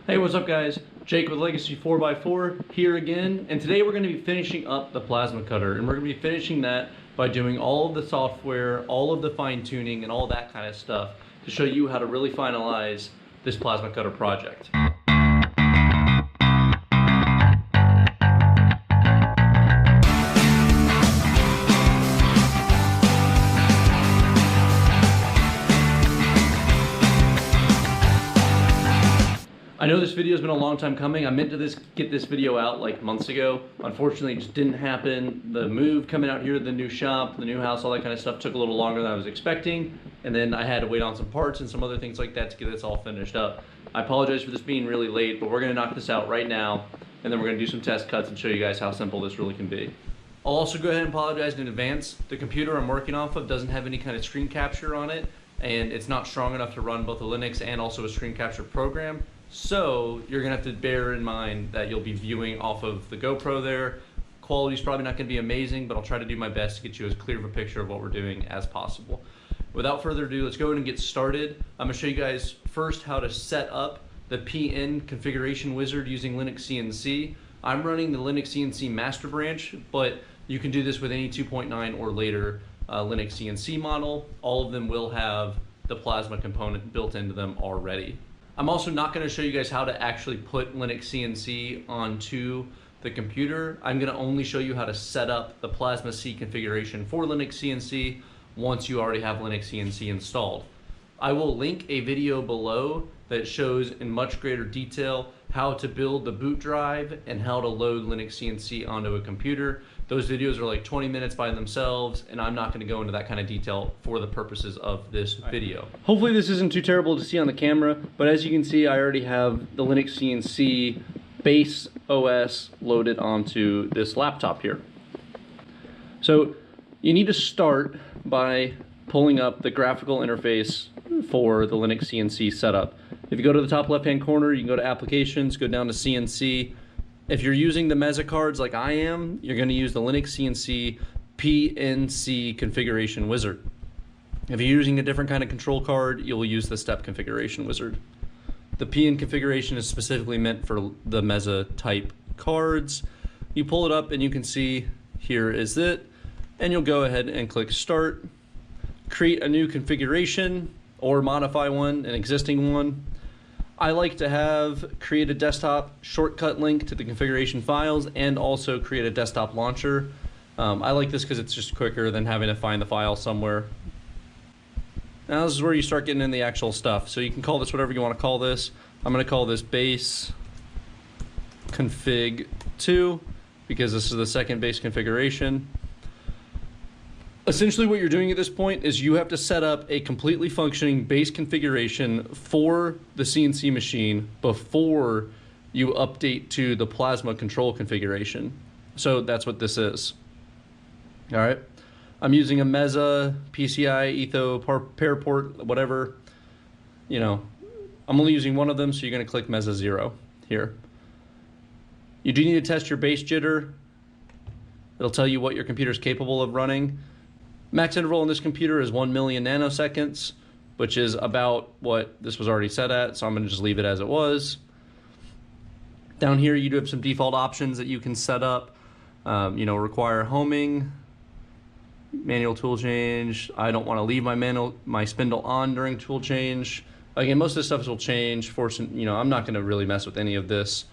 Hey, what's up guys? Jake with Legacy 4x4 here again, and today we're going to be finishing up the plasma cutter, and we're going to be finishing that by doing all of the software, all of the fine tuning, and all that kind of stuff to show you how to really finalize this plasma cutter project. I know this video has been a long time coming. I meant to get this video out like months ago. Unfortunately, it just didn't happen. The move coming out here to the new shop, the new house, all that kind of stuff took a little longer than I was expecting. And then I had to wait on some parts and some other things like that to get this all finished up. I apologize for this being really late, but we're gonna knock this out right now. And then we're gonna do some test cuts and show you guys how simple this really can be. I'll also go ahead and apologize in advance. The computer I'm working off of doesn't have any kind of screen capture on it, and it's not strong enough to run both a Linux and also a screen capture program. So you're gonna have to bear in mind that you'll be viewing off of the GoPro there. Quality's probably not gonna be amazing, but I'll try to do my best to get you as clear of a picture of what we're doing as possible. Without further ado, let's go ahead and get started. I'm gonna show you guys first how to set up the PN configuration wizard using LinuxCNC. I'm running the LinuxCNC master branch, but you can do this with any 2.9 or later LinuxCNC model. All of them will have the plasma component built into them already. I'm also not going to show you guys how to actually put LinuxCNC onto the computer. I'm going to only show you how to set up the PlasmaC configuration for LinuxCNC once you already have LinuxCNC installed. I will link a video below that shows in much greater detail how to build the boot drive and how to load LinuxCNC onto a computer. Those videos are like 20 minutes by themselves, and I'm not going to go into that kind of detail for the purposes of this video. Hopefully this isn't too terrible to see on the camera, but as you can see, I already have the LinuxCNC base OS loaded onto this laptop here. So you need to start by pulling up the graphical interface for the LinuxCNC setup. If you go to the top left-hand corner, you can go to Applications, go down to CNC. If you're using the Mesa cards like I am, you're going to use the LinuxCNC PNC configuration wizard. If you're using a different kind of control card, you'll use the step configuration wizard. The PN configuration is specifically meant for the Mesa type cards. You pull it up and you can see here is it, and you'll go ahead and click Start, create a new configuration or modify an existing one. I like to create a desktop shortcut link to the configuration files and also create a desktop launcher. I like this because it's just quicker than having to find the file somewhere. Now this is where you start getting in the actual stuff. So you can call this whatever you want to call this. I'm going to call this base config 2 because this is the second base configuration. Essentially what you're doing at this point is you have to set up a completely functioning base configuration for the CNC machine before you update to the plasma control configuration. So that's what this is. All right. I'm using a Mesa, PCI, Etho, pair port, whatever. You know, I'm only using one of them, so you're going to click Mesa 0 here. You do need to test your base jitter. It'll tell you what your computer is capable of running. Max interval on this computer is 1 million nanoseconds, which is about what this was already set at, so I'm going to just leave it as it was. Down here you do have some default options that you can set up. Require homing, manual tool change. I don't want to leave my spindle on during tool change. Again, most of this stuff will change. I'm not going to really mess with any of this.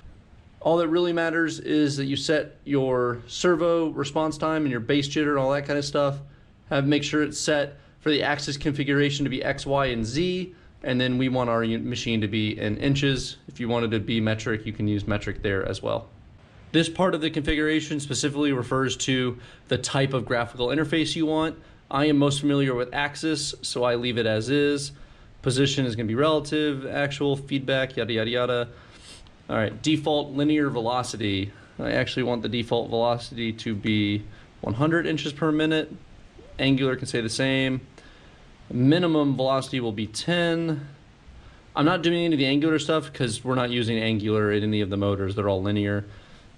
All that really matters is that you set your servo response time and your base jitter and all that kind of stuff. Make sure it's set for the axis configuration to be X, Y, and Z, and then we want our machine to be in inches. If you wanted to be metric, you can use metric there as well. This part of the configuration specifically refers to the type of graphical interface you want. I am most familiar with axis, so I leave it as is. Position is going to be relative, actual, feedback, yada, yada, yada. All right, default linear velocity. I actually want the default velocity to be 100 inches per minute. Angular can say the same. Minimum velocity will be 10. I'm not doing any of the angular stuff because we're not using angular in any of the motors. They're all linear.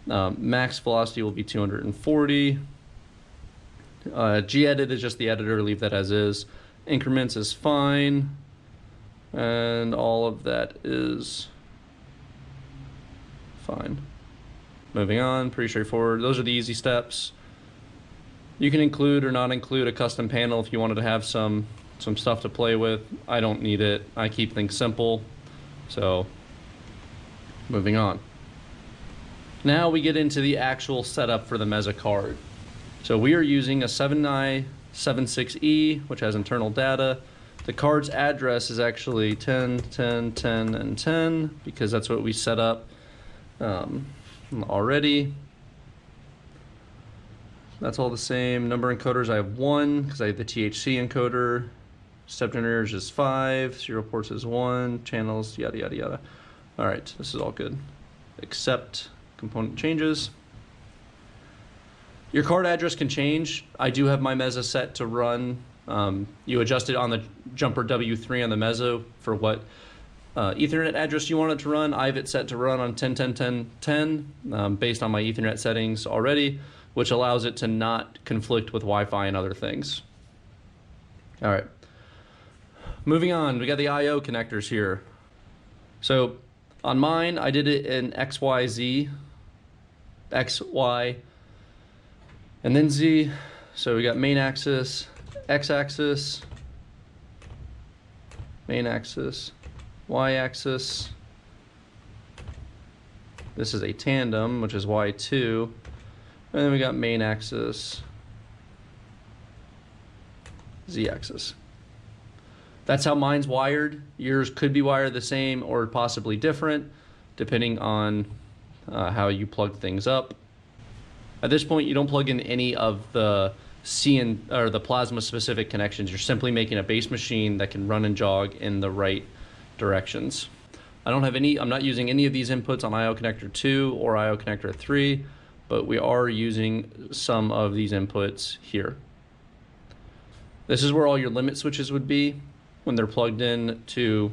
Max velocity will be 240. Gedit is just the editor. Leave that as is. Increments is fine. And all of that is Fine. Moving on, pretty straightforward. Those are the easy steps. You can include or not include a custom panel if you wanted to have some stuff to play with. I don't need it. I keep things simple. So, moving on. Now we get into the actual setup for the Mesa card. So we are using a 7976E, which has internal data. The card's address is actually 10, 10, 10, and 10, because that's what we set up already. That's all the same. Number encoders, I have 1, because I have the THC encoder. Step generators is 5, serial ports is 1, channels, yada, yada, yada. All right, this is all good. Accept component changes. Your card address can change. I do have my Mesa set to run. You adjust it on the jumper W3 on the Mesa for what Ethernet address you want it to run. I have it set to run on 10.10.10.10 based on my Ethernet settings already, which allows it to not conflict with Wi-Fi and other things. All right. Moving on, we got the I/O connectors here. So on mine, I did it in X, Y, Z, X, Y, and then Z. So we got main axis, X axis, main axis, Y axis. This is a tandem, which is Y2. And then we got main axis, Z axis. That's how mine's wired. Yours could be wired the same or possibly different, depending on how you plug things up. At this point, you don't plug in any of the or the plasma specific connections. You're simply making a base machine that can run and jog in the right directions. I'm not using any of these inputs on IO connector 2 or IO connector 3, but we are using some of these inputs here. This is where all your limit switches would be when they're plugged in to.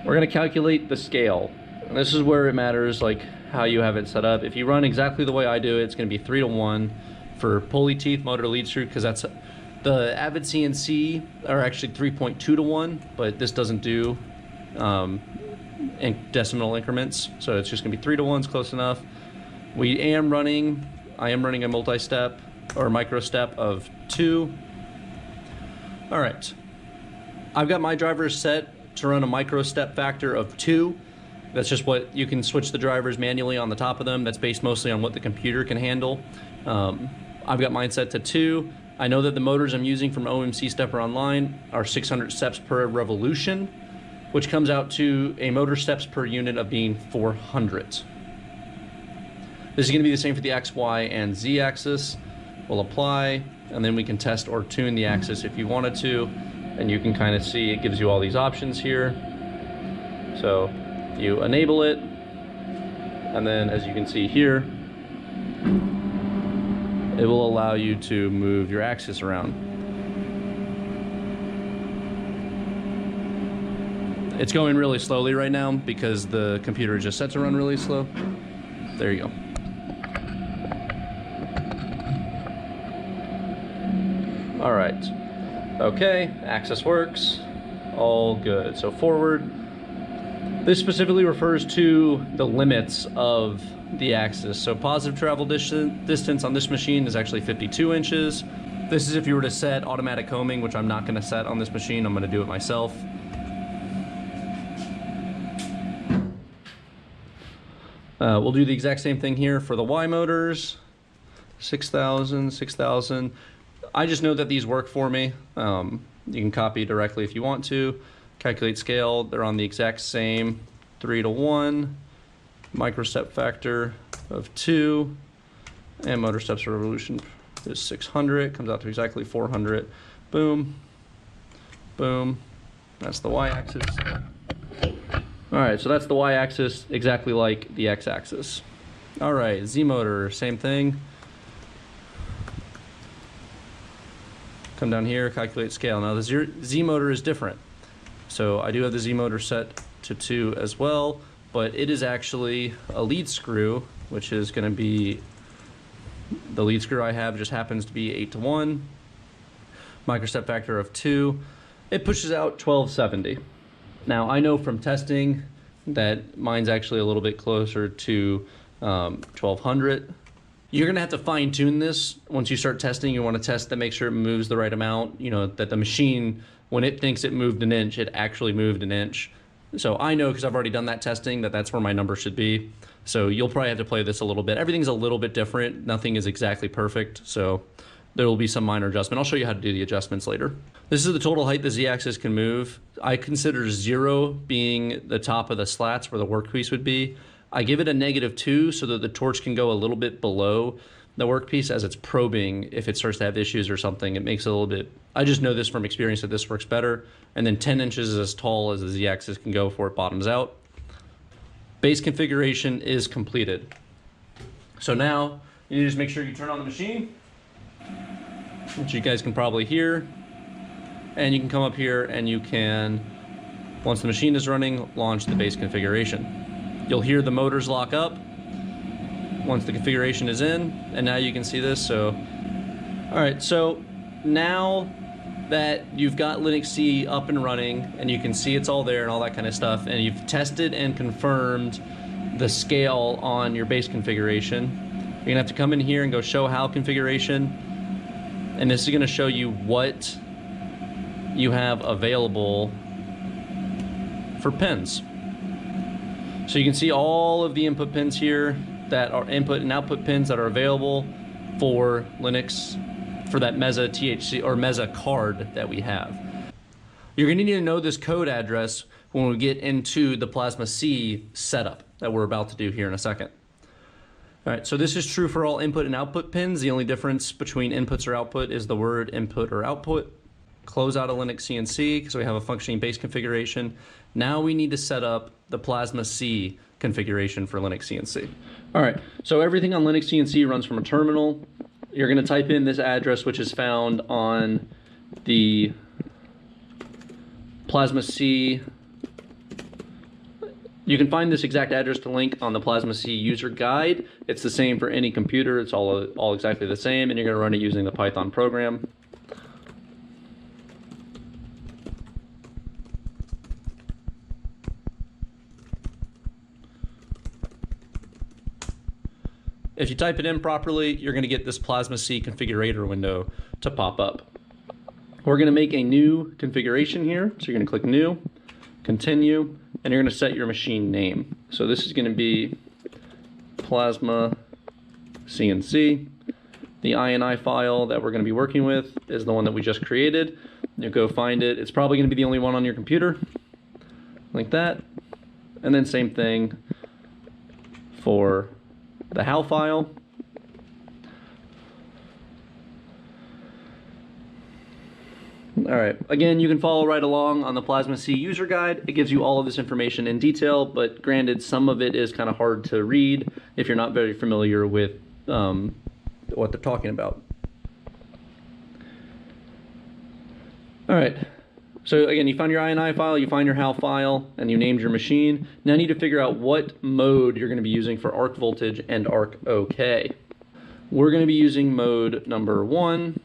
We're going to calculate the scale. And this is where it matters, like how you have it set up. If you run exactly the way I do it, it's going to be 3:1 for pulley teeth, motor lead screw, because that's the Avid CNC are actually 3.2:1, but this doesn't do in decimal increments, so it's just going to be 3:1 is close enough. I am running a multi-step or micro step of 2. All right. I've got my drivers set to run a micro step factor of 2. That's just what you can switch the drivers manually on the top of them. That's based mostly on what the computer can handle. I've got mine set to 2. I know that the motors I'm using from OMC Stepper Online are 600 steps per revolution, which comes out to a motor steps per unit of being 400. This is going to be the same for the X, Y, and Z axis. We'll apply, and then we can test or tune the axis if you wanted to. And you can kind of see it gives you all these options here. So you enable it, and then as you can see here, it will allow you to move your axis around. It's going really slowly right now because the computer is just set to run really slow. There you go. All right. Okay, axis works, all good. So forward, this specifically refers to the limits of the axis. So positive travel distance on this machine is actually 52 inches. This is if you were to set automatic combing, which I'm not gonna set on this machine, I'm gonna do it myself. We'll do the exact same thing here for the Y motors, 6,000, 6,000. I just know that these work for me. You can copy directly if you want to. Calculate scale, they're on the exact same 3:1. Micro step factor of 2. And motor steps per revolution is 600. Comes out to exactly 400. Boom. Boom. That's the Y-axis. All right, so that's the Y-axis, exactly like the X-axis. All right, Z motor, same thing. Come down here, calculate scale. Now the Z motor is different. So I do have the Z motor set to 2 as well, but it is actually a lead screw, which is going to be, the lead screw I have just happens to be 8:1. Micro step factor of 2. It pushes out 1270. Now I know from testing that mine's actually a little bit closer to 1200. You're gonna have to fine tune this once you start testing. You wanna test to make sure it moves the right amount, you know, that the machine, when it thinks it moved an inch, it actually moved an inch. So I know, because I've already done that testing, that that's where my number should be. So you'll probably have to play this a little bit. Everything's a little bit different. Nothing is exactly perfect. So there will be some minor adjustment. I'll show you how to do the adjustments later. This is the total height the Z-axis can move. I consider 0 being the top of the slats where the workpiece would be. I give it a -2 so that the torch can go a little bit below the workpiece as it's probing. If it starts to have issues or something, it makes it a little bit, I just know this from experience that this works better. And then 10 inches is as tall as the Z-axis can go before it bottoms out. Base configuration is completed. So now you need to just make sure you turn on the machine, which you guys can probably hear. And you can come up here and you can, once the machine is running, launch the base configuration. You'll hear the motors lock up once the configuration is in, and now you can see this. So, all right, so now that you've got Linux C up and running and you can see it's all there and all that kind of stuff, and you've tested and confirmed the scale on your base configuration, you're gonna have to come in here and go show how configuration, and this is gonna show you what you have available for pins. So you can see all of the input pins here that are input and output pins that are available for Linux, for that Mesa THC or Mesa card that we have. You're gonna need to know this code address when we get into the PlasmaC setup that we're about to do here in a second. All right, so this is true for all input and output pins. The only difference between inputs or output is the word input or output. Close out of LinuxCNC because we have a functioning base configuration. Now we need to set up the PlasmaC configuration for LinuxCNC. All right, so everything on LinuxCNC runs from a terminal. You're gonna type in this address, which is found on the PlasmaC. You can find this exact address to link on the PlasmaC user guide. It's the same for any computer. It's all exactly the same, and you're gonna run it using the Python program. If you type it in properly, you're going to get this PlasmaC configurator window to pop up. We're going to make a new configuration here. So you're going to click New, Continue, and you're going to set your machine name. So this is going to be PlasmaCNC. The INI file that we're going to be working with is the one that we just created. You go find it. It's probably going to be the only one on your computer, like that. And then same thing for the HAL file. All right, again, you can follow right along on the PlasmaC user guide. It gives you all of this information in detail, but granted, some of it is kind of hard to read if you're not very familiar with what they're talking about. All right, so again, you find your INI file, you find your HAL file, and you named your machine. Now you need to figure out what mode you're going to be using for arc voltage and arc OK. We're going to be using mode number 1,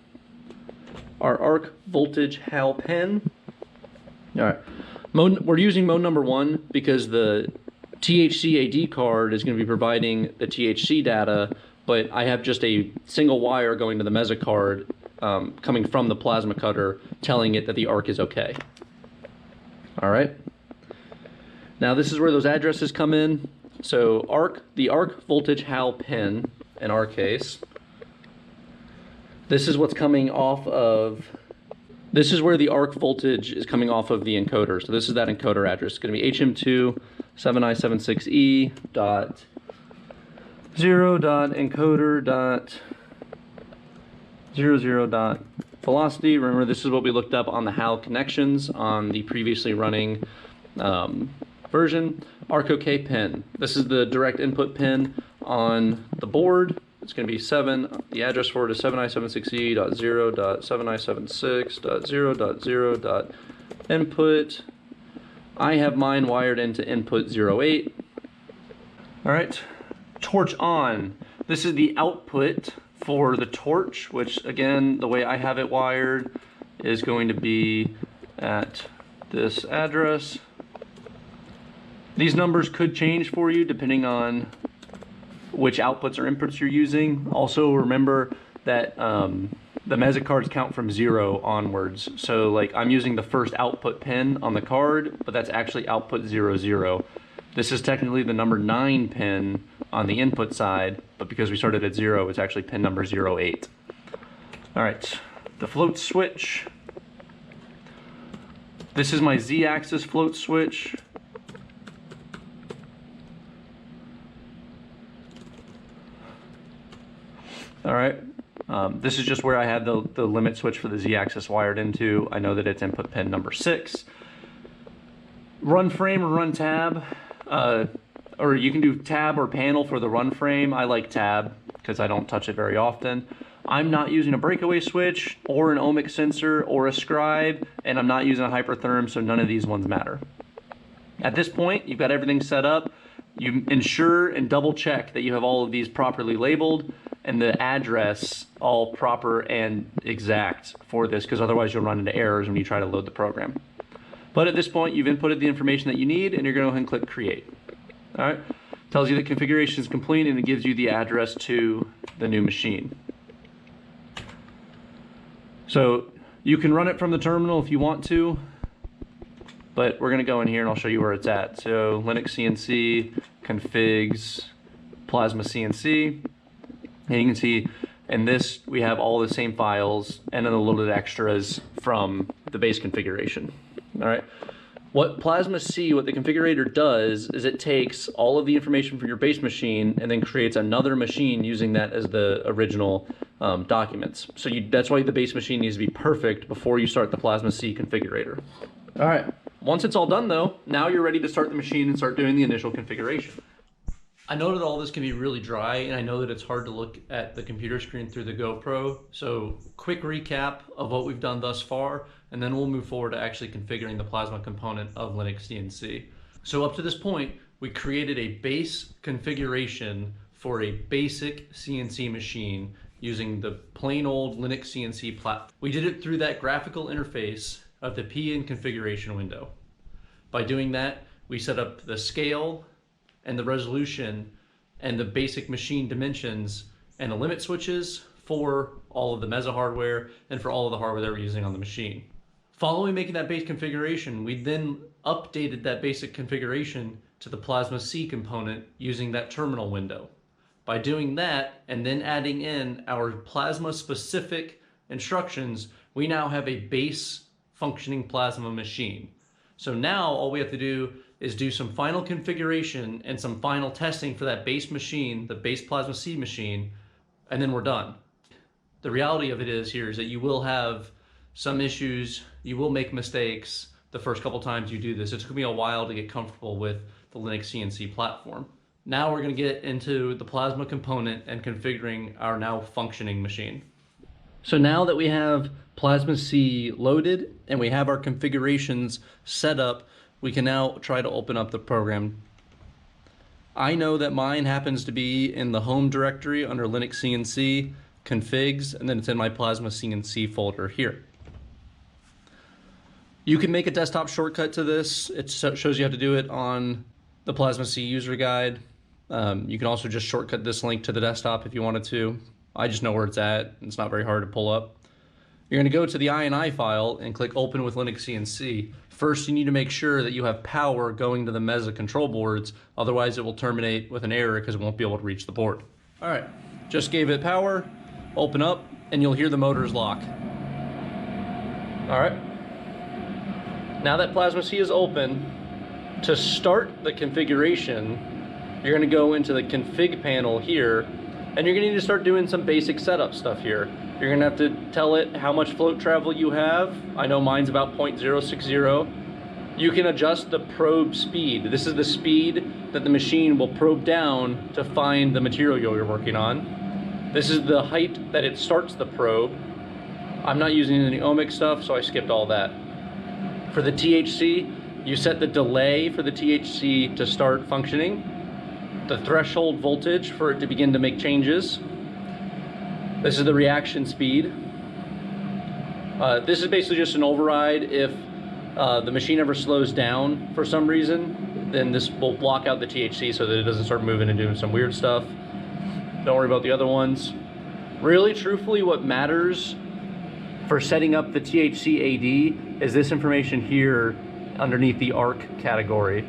our arc voltage HAL pen. All right, we're using mode number 1 because the THC AD card is going to be providing the THC data, but I have just a single wire going to the Mesa card coming from the plasma cutter telling it that the arc is okay. All right. Now this is where those addresses come in. So the arc voltage HAL pin, in our case, this is what's coming off of, this is where the arc voltage is coming off of the encoder. So this is that encoder address. It's going to be HM2 7i76e dot 0 dot encoder dot 00 dot velocity. Remember, this is what we looked up on the HAL connections on the previously running version. Arc OK pin. This is the direct input pin on the board. It's going to be 7. The address for it is 7i76e.0.7i76.0.0.input. I have mine wired into input 08. All right, torch on. This is the output for the torch, which again, the way I have it wired is going to be at this address. These numbers could change for you depending on which outputs or inputs you're using. Also remember that the Mesa cards count from 0 onwards. So like I'm using the first output pin on the card, but that's actually output 0, 0. This is technically the number 9 pin on the input side, but because we started at 0, it's actually pin number 08. All right, the float switch. This is my Z-axis float switch. All right, this is just where I had the limit switch for the Z-axis wired into. I know that it's input pin number 6. Run frame or run tab, or you can do tab or panel for the run frame. I like tab because I don't touch it very often. I'm not using a breakaway switch or an ohmic sensor or a scribe, and I'm not using a hypertherm, so none of these ones matter. At this point, you've got everything set up. You ensure and double check that you have all of these properly labeled and the address all proper and exact for this, because otherwise you'll run into errors when you try to load the program. But at this point, you've inputted the information that you need, and you're going to go ahead and click Create. All right, tells you the configuration is complete, and it gives you the address to the new machine. So you can run it from the terminal if you want to, but we're going to go in here and I'll show you where it's at. So LinuxCNC, configs, PlasmaCNC, and you can see in this we have all the same files and then a little bit extras from the base configuration. All right. What PlasmaC, what the configurator does is it takes all of the information from your base machine and then creates another machine using that as the original documents. So that's why the base machine needs to be perfect before you start the PlasmaC configurator. All right, once it's all done though, now you're ready to start the machine and start doing the initial configuration. I know that all this can be really dry, and I know that it's hard to look at the computer screen through the GoPro. So quick recap of what we've done thus far, and then we'll move forward to actually configuring the Plasma component of LinuxCNC. So up to this point, we created a base configuration for a basic CNC machine using the plain old LinuxCNC platform. We did it through that graphical interface of the PN configuration window. By doing that, we set up the scale and the resolution and the basic machine dimensions and the limit switches for all of the Mesa hardware and for all of the hardware that we're using on the machine. Following making that base configuration, we then updated that basic configuration to the PlasmaC component using that terminal window. By doing that and then adding in our Plasma specific instructions, we now have a base functioning Plasma machine. So now all we have to do is do some final configuration and some final testing for that base machine, the base PlasmaC machine, and then we're done. The reality of it is that you will have some issues, you will make mistakes the first couple times you do this. It took me a while to get comfortable with the LinuxCNC platform. Now we're going to get into the Plasma component and configuring our now functioning machine. So now that we have PlasmaC loaded and we have our configurations set up, we can now try to open up the program. I know that mine happens to be in the home directory under LinuxCNC, configs, and then it's in my PlasmaCNC folder here. You can make a desktop shortcut to this. It shows you how to do it on the PlasmaC user guide. You can also just shortcut this link to the desktop if you wanted to. I just know where it's at. It's not very hard to pull up. You're going to go to the INI file and click Open with LinuxCNC. First, you need to make sure that you have power going to the Mesa control boards. Otherwise, it will terminate with an error because it won't be able to reach the board. All right, just gave it power. Open up, and you'll hear the motors lock. All right. Now that PlasmaC is open, to start the configuration, you're going to go into the config panel here, and you're going to need to start doing some basic setup stuff here. You're going to have to tell it how much float travel you have. I know mine's about 0.060. You can adjust the probe speed. This is the speed that the machine will probe down to find the material you're working on. This is the height that it starts the probe. I'm not using any ohmic stuff, so I skipped all that. For the THC, you set the delay for the THC to start functioning, the threshold voltage for it to begin to make changes. This is the reaction speed. This is basically just an override if the machine ever slows down for some reason. then this will block out the THC so that it doesn't start moving and doing some weird stuff. Don't worry about the other ones. Really, truthfully, what matters for setting up the THC AD is this information here underneath the ARC category.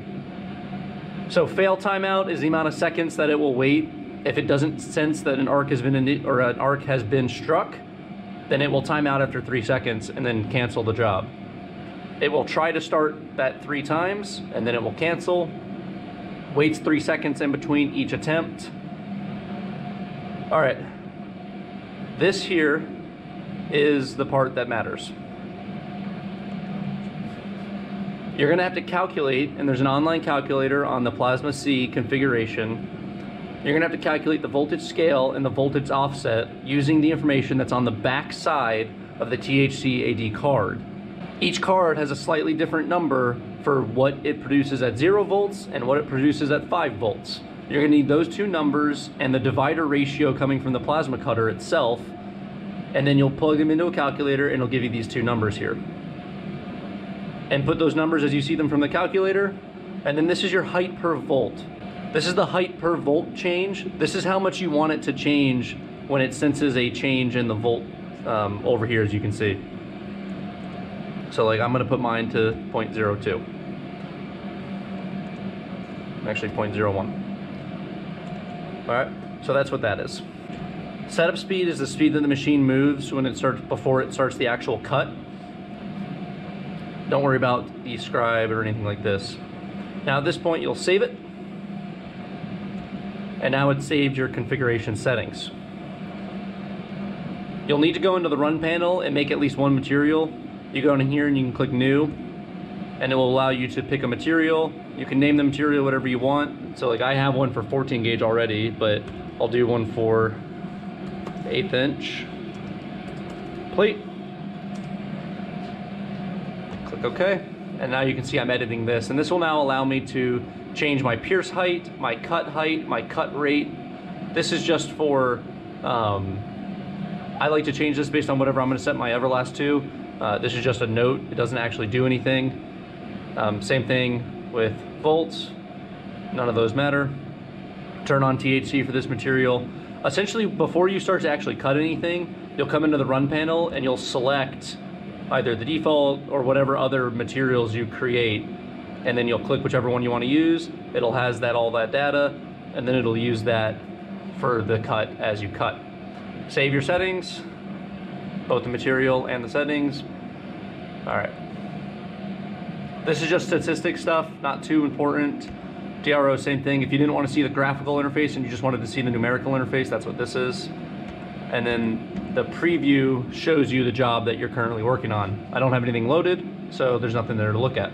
So fail timeout is the amount of seconds that it will wait. If it doesn't sense that an ARC has been struck, then it will time out after 3 seconds and then cancel the job. It will try to start that 3 times and then it will cancel. Waits 3 seconds in between each attempt. All right, this here is the part that matters. You're gonna have to calculate, and there's an online calculator on the PlasmaC configuration. You're gonna have to calculate the voltage scale and the voltage offset using the information that's on the back side of the THC AD card. Each card has a slightly different number for what it produces at 0 volts and what it produces at 5 volts. You're gonna need those 2 numbers and the divider ratio coming from the plasma cutter itself, and then you'll plug them into a calculator and it'll give you these 2 numbers here. And put those numbers as you see them from the calculator, and then this is your height per volt. This is the height per volt change. This is how much you want it to change when it senses a change in the volt over here, as you can see. So like I'm gonna put mine to 0.02. Actually 0.01. All right, so that's what that is. Setup speed is the speed that the machine moves when it starts, before it starts the actual cut. Don't worry about the scribe or anything like this. Now at this point you'll save it. And now it's saved your configuration settings. You'll need to go into the run panel and make at least one material. You go in here and you can click new, and it will allow you to pick a material. You can name the material whatever you want. So like I have one for 14 gauge already, but I'll do one for 1/8 inch plate. Click OK, and now you can see I'm editing this, and this will now allow me to change my pierce height, my cut rate. This is just for, I like to change this based on whatever I'm going to set my Everlast to. This is just a note, it doesn't actually do anything. Same thing with volts, none of those matter. Turn on THC for this material. Essentially, before you start to actually cut anything, you'll come into the run panel and you'll select either the default or whatever other materials you create, and then you'll click whichever one you want to use. It'll has all that data, and then it'll use that for the cut as you cut. Save your settings, both the material and the settings. All right. This is just statistic stuff, not too important. DRO, same thing. If you didn't want to see the graphical interface and you just wanted to see the numerical interface, that's what this is. And then the preview shows you the job that you're currently working on. I don't have anything loaded, so there's nothing there to look at.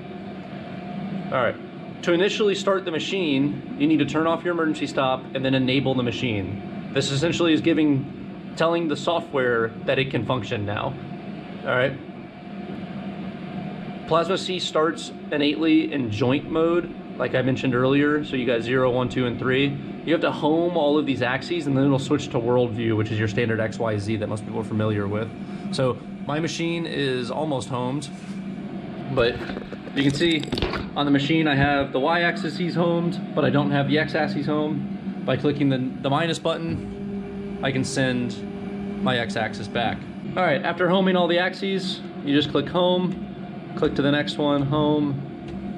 All right. To initially start the machine, you need to turn off your emergency stop and then enable the machine. This essentially is telling the software that it can function now. All right. PlasmaC starts innately in joint mode, like I mentioned earlier. So you got 0, 1, 2, and 3. You have to home all of these axes, and then it'll switch to world view, which is your standard XYZ that most people are familiar with. So my machine is almost homed, but you can see on the machine I have the Y-axis homed, but I don't have the X-axis homed. By clicking the minus button, I can send my X-axis back. All right, after homing all the axes, you just click home, click to the next one, home,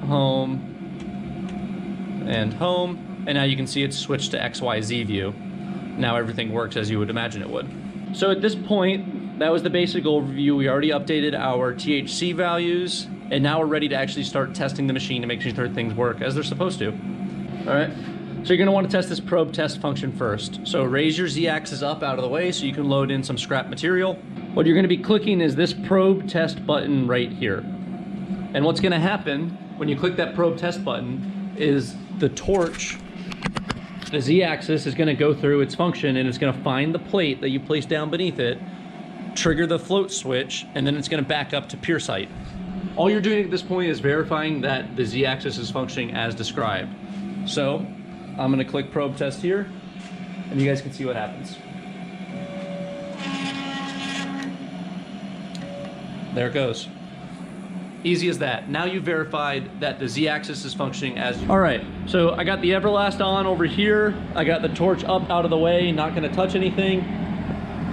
home, and home. And now you can see it's switched to XYZ view. Now everything works as you would imagine it would. So at this point, that was the basic overview. We already updated our THC values, and now we're ready to actually start testing the machine to make sure things work as they're supposed to. All right, so you're gonna wanna test this probe test function first. So raise your Z-axis up out of the way so you can load in some scrap material. What you're gonna be clicking is this probe test button right here. And what's gonna happen when you click that probe test button is the torch, the Z-axis is gonna go through its function, and it's gonna find the plate that you place down beneath it, trigger the float switch, and then it's gonna back up to pierce height. All you're doing at this point is verifying that the Z-axis is functioning as described. So I'm gonna click probe test here, and you guys can see what happens. There it goes. Easy as that. Now you've verified that the Z-axis is functioning as you. All right, so I got the Everlast on over here. I got the torch up out of the way, not gonna touch anything.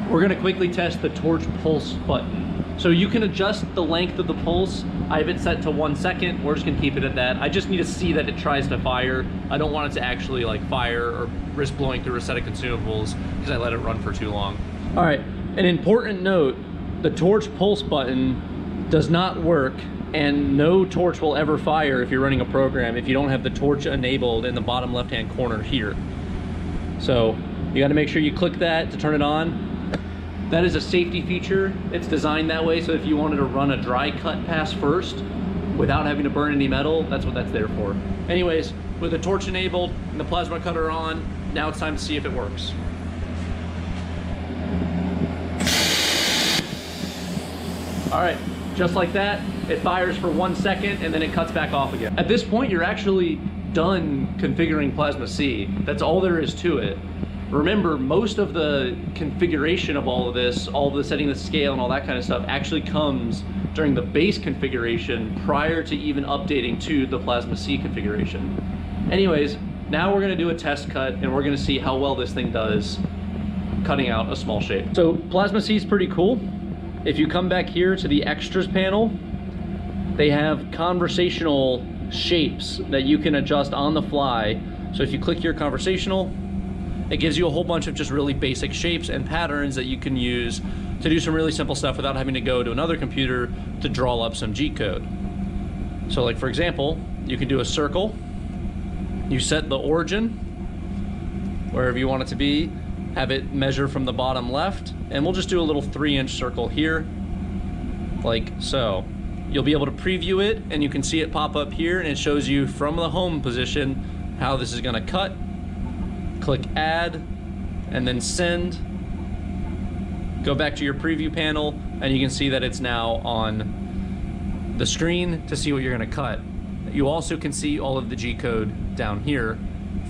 We're gonna quickly test the torch pulse button. So you can adjust the length of the pulse. I have it set to 1 second. We're just gonna keep it at that. I just need to see that it tries to fire. I don't want it to actually like fire or risk blowing through a set of consumables because I let it run for too long. All right, an important note, the torch pulse button does not work and no torch will ever fire if you're running a program if you don't have the torch enabled in the bottom left-hand corner here. So you gotta make sure you click that to turn it on. That is a safety feature. It's designed that way so if you wanted to run a dry cut pass first without having to burn any metal, that's what that's there for. Anyways, with the torch enabled and the plasma cutter on, now it's time to see if it works. All right, just like that, it fires for 1 second and then it cuts back off again. At this point, you're actually done configuring PlasmaC. That's all there is to it. Remember, most of the configuration of all of this, all of the setting the scale and all that kind of stuff actually comes during the base configuration prior to even updating to the PlasmaC configuration. Anyways, now we're gonna do a test cut and we're gonna see how well this thing does cutting out a small shape. So PlasmaC is pretty cool. If you come back here to the extras panel, they have conversational shapes that you can adjust on the fly. So if you click here, conversational, it gives you a whole bunch of just really basic shapes and patterns that you can use to do some really simple stuff without having to go to another computer to draw up some G code. So like for example, you can do a circle, you set the origin, wherever you want it to be, have it measure from the bottom left, and we'll just do a little 3-inch circle here, like so. You'll be able to preview it and you can see it pop up here and it shows you from the home position how this is gonna cut. Click add and then send. Go back to your preview panel and you can see that it's now on the screen to see what you're gonna cut. You also can see all of the G code down here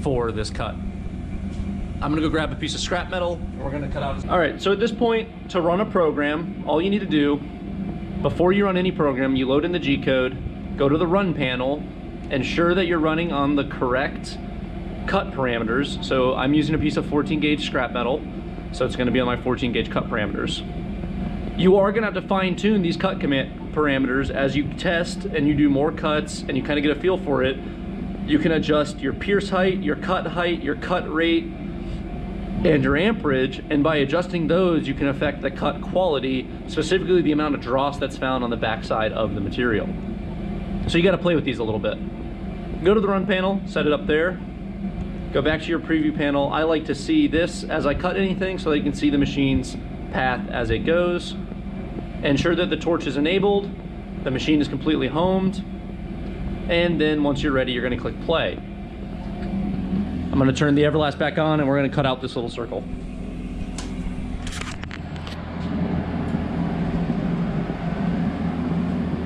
for this cut. I'm gonna go grab a piece of scrap metal and we're gonna cut out. All right, so at this point, to run a program, all you need to do, before you run any program, you load in the G code, go to the run panel, ensure that you're running on the correct cut parameters. So I'm using a piece of 14 gauge scrap metal, so it's gonna be on my 14 gauge cut parameters. You are gonna have to fine tune these cut parameters as you test and you do more cuts and you kind of get a feel for it. You can adjust your pierce height, your cut rate, and your amperage, and by adjusting those, you can affect the cut quality, specifically the amount of dross that's found on the backside of the material. So you gotta play with these a little bit. Go to the run panel, set it up there. Go back to your preview panel. I like to see this as I cut anything so that you can see the machine's path as it goes. Ensure that the torch is enabled, the machine is completely homed, and then once you're ready, you're gonna click play. I'm gonna turn the Everlast back on and we're gonna cut out this little circle.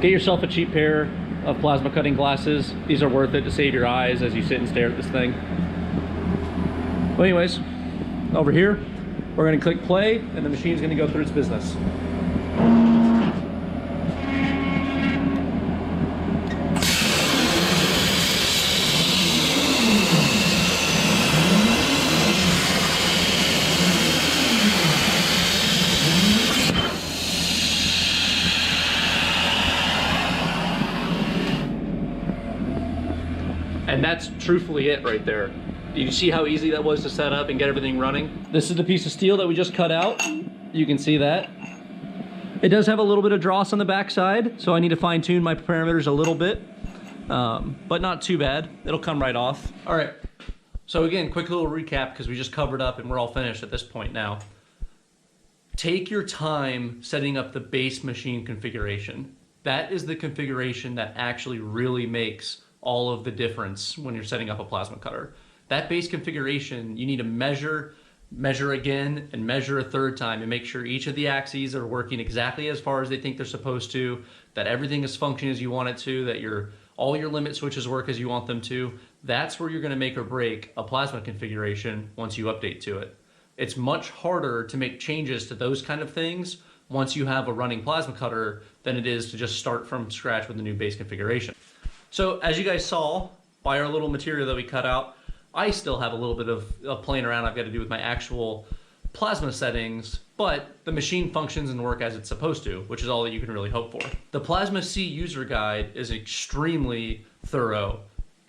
Get yourself a cheap pair of plasma cutting glasses. These are worth it to save your eyes as you sit and stare at this thing. Well, anyways, over here, we're gonna click play and the machine's gonna go through its business. And that's truthfully it right there. Did you see how easy that was to set up and get everything running? This is the piece of steel that we just cut out. You can see that. It does have a little bit of dross on the backside, so I need to fine tune my parameters a little bit, but not too bad. It'll come right off. All right, so again, quick little recap because we just covered up and we're all finished at this point now. Take your time setting up the base machine configuration. That is the configuration that actually really makes all of the difference when you're setting up a plasma cutter. That base configuration, you need to measure again, and measure a third time and make sure each of the axes are working exactly as far as they think they're supposed to, that everything is functioning as you want it to, that all your limit switches work as you want them to. That's where you're gonna make or break a plasma configuration once you update to it. It's much harder to make changes to those kind of things once you have a running plasma cutter than it is to just start from scratch with a new base configuration. So as you guys saw by our little material that we cut out, I still have a little bit of playing around I've got to do with my actual plasma settings, but the machine functions and work as it's supposed to, which is all that you can really hope for. The PlasmaC user guide is extremely thorough.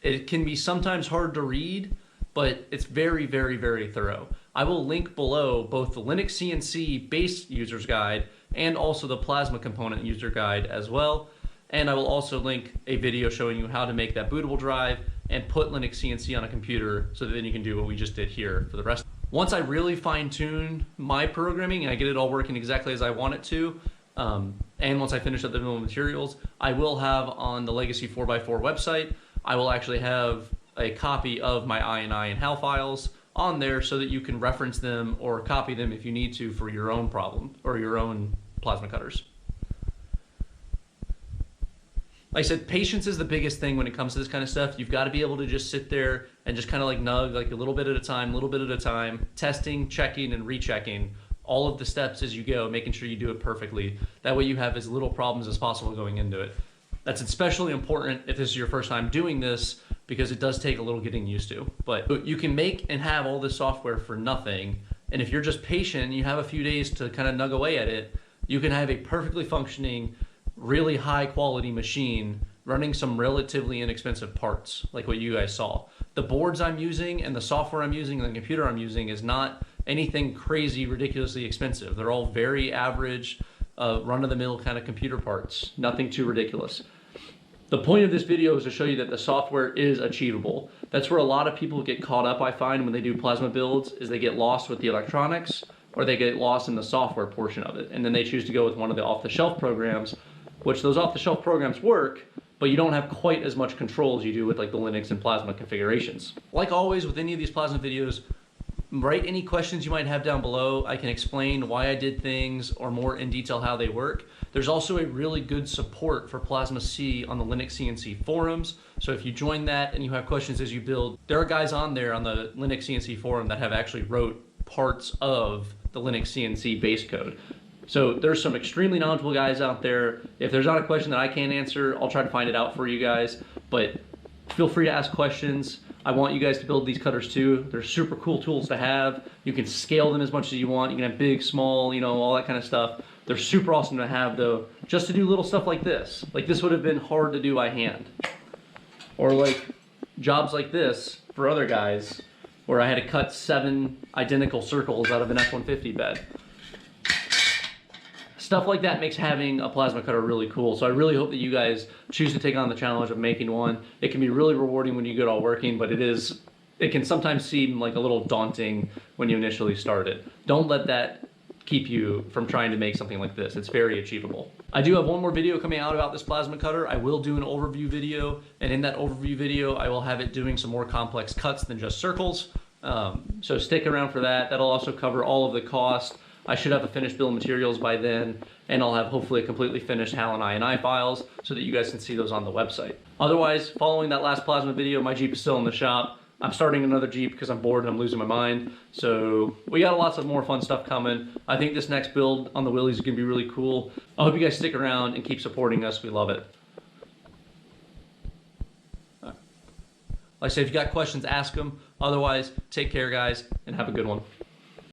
It can be sometimes hard to read, but it's very, very, very thorough. I will link below both the LinuxCNC base user's guide and also the Plasma component user guide as well. And I will also link a video showing you how to make that bootable drive and put LinuxCNC on a computer so that then you can do what we just did here for the rest. Once I really fine-tune my programming and I get it all working exactly as I want it to, and once I finish up the bill of materials, I will have on the Legacy 4x4 website, I will actually have a copy of my INI and HAL files on there so that you can reference them or copy them if you need to for your own problem or your own plasma cutters. Like I said, patience is the biggest thing when it comes to this kind of stuff. You've got to be able to just sit there and just kind of like nug like a little bit at a time, testing, checking, and rechecking all of the steps as you go, making sure you do it perfectly. That way you have as little problems as possible going into it. That's especially important if this is your first time doing this because it does take a little getting used to. But you can make and have all this software for nothing. And if you're just patient and you have a few days to kind of nug away at it, you can have a perfectly functioning, really high quality machine running some relatively inexpensive parts like what you guys saw. The boards I'm using and the software I'm using and the computer I'm using is not anything crazy ridiculously expensive. They're all very average, run-of-the-mill kind of computer parts, nothing too ridiculous. The point of this video is to show you that the software is achievable. That's where a lot of people get caught up, I find, when they do plasma builds, is they get lost with the electronics or they get lost in the software portion of it. And then they choose to go with one of the off-the-shelf programs, which those off-the-shelf programs work, but you don't have quite as much control as you do with like the Linux and Plasma configurations. Like always with any of these Plasma videos, write any questions you might have down below. I can explain why I did things or more in detail how they work. There's also a really good support for PlasmaC on the LinuxCNC forums. So if you join that and you have questions as you build, there are guys on there on the LinuxCNC forum that have actually wrote parts of the LinuxCNC base code. So there's some extremely knowledgeable guys out there. If there's not a question that I can't answer, I'll try to find it out for you guys, but feel free to ask questions. I want you guys to build these cutters too. They're super cool tools to have. You can scale them as much as you want. You can have big, small, you know, all that kind of stuff. They're super awesome to have though, just to do little stuff like this. Like this would have been hard to do by hand. Or like jobs like this for other guys where I had to cut 7 identical circles out of an F-150 bed. Stuff like that makes having a plasma cutter really cool. So I really hope that you guys choose to take on the challenge of making one. It can be really rewarding when you get all working, but it can sometimes seem like a little daunting when you initially start it. Don't let that keep you from trying to make something like this. It's very achievable. I do have one more video coming out about this plasma cutter. I will do an overview video, and in that overview video, I will have it doing some more complex cuts than just circles. So stick around for that. That'll also cover all of the cost. I should have a finished bill of materials by then, and I'll have hopefully a completely finished HAL and INI files so that you guys can see those on the website. Otherwise, following that last plasma video, my Jeep is still in the shop. I'm starting another Jeep because I'm bored and I'm losing my mind. So we got lots of more fun stuff coming. I think this next build on the Willys is gonna be really cool. I hope you guys stick around and keep supporting us. We love it. Like I said, if you got questions, ask them. Otherwise, take care guys and have a good one.